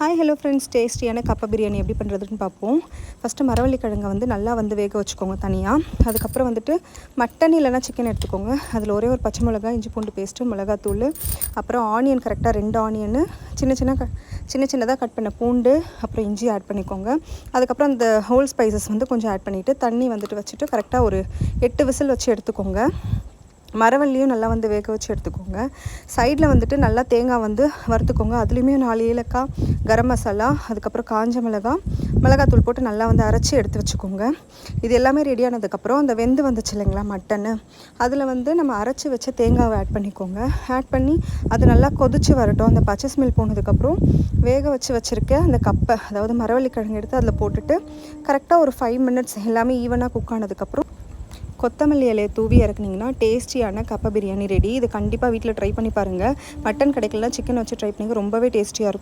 Hi hello friends, டேஸ்டியான கப்பை பிரியாணி எப்படி பண்ணுறதுன்னு பார்ப்போம். ஃபஸ்ட்டு மரவள்ளி கிழங்கை நல்லா வேக வச்சுக்கோங்க தனியாக. அதுக்கப்புறம் மட்டன் இல்லைனா சிக்கன் எடுத்துக்கோங்க. அதில் ஒரே ஒரு பச்சை மிளகாய், இஞ்சி பூண்டு பேஸ்ட்டு, மிளகாத்தூள், அப்புறம் ஆனியன் கரெக்டாக 2 ஆனியனு சின்ன சின்னதாக கட் பண்ண பூண்டு, அப்புறம் இஞ்சி ஆட் பண்ணிக்கோங்க. அதுக்கப்புறம் அந்த ஹோல் ஸ்பைசஸ் கொஞ்சம் ஆட் பண்ணிவிட்டு தண்ணி வச்சுட்டு கரெக்டாக ஒரு 8 விசில் வச்சு எடுத்துக்கோங்க. மரவள்ளியும் நல்லா வேக வச்சு எடுத்துக்கோங்க. சைடில் நல்லா தேங்காய் வறுத்துக்கோங்க. அதுலேயுமே 4 ஏலக்காய், கரம் மசாலா, அதுக்கப்புறம் காஞ்ச மிளகாத்தூள் போட்டு நல்லா அரைச்சி எடுத்து வச்சுக்கோங்க. இது எல்லாமே ரெடியானதுக்கப்புறம் அந்த வெந்து வந்துச்சு இல்லைங்களா மட்டனு, அதில் நம்ம அரைச்சி வச்ச தேங்காவை ஆட் பண்ணிக்கோங்க. ஆட் பண்ணி அது நல்லா கொதித்து வரட்டும். அந்த பச்சை ஸ்மெல் போனதுக்கப்புறம் வேக வச்சுருக்க அந்த கப்பை, அதாவது மரவள்ளி கிழங்கு எடுத்து அதில் போட்டுட்டு கரெக்டாக ஒரு 5 மினிட்ஸ் எல்லாமே ஈவனாக குக் ஆனதுக்கப்புறம் கொத்தமல்லி இலையை தூவி இறக்குனிங்கன்னா டேஸ்டியான கப்பை பிரியாணி ரெடி. இது கண்டிப்பாக வீட்டில் ட்ரை பண்ணி பாருங்கள். மட்டன் கிடைக்கலனா சிக்கன் வச்சு ட்ரை பண்ணிங்க, ரொம்பவே டேஸ்டியாக இருக்கும்.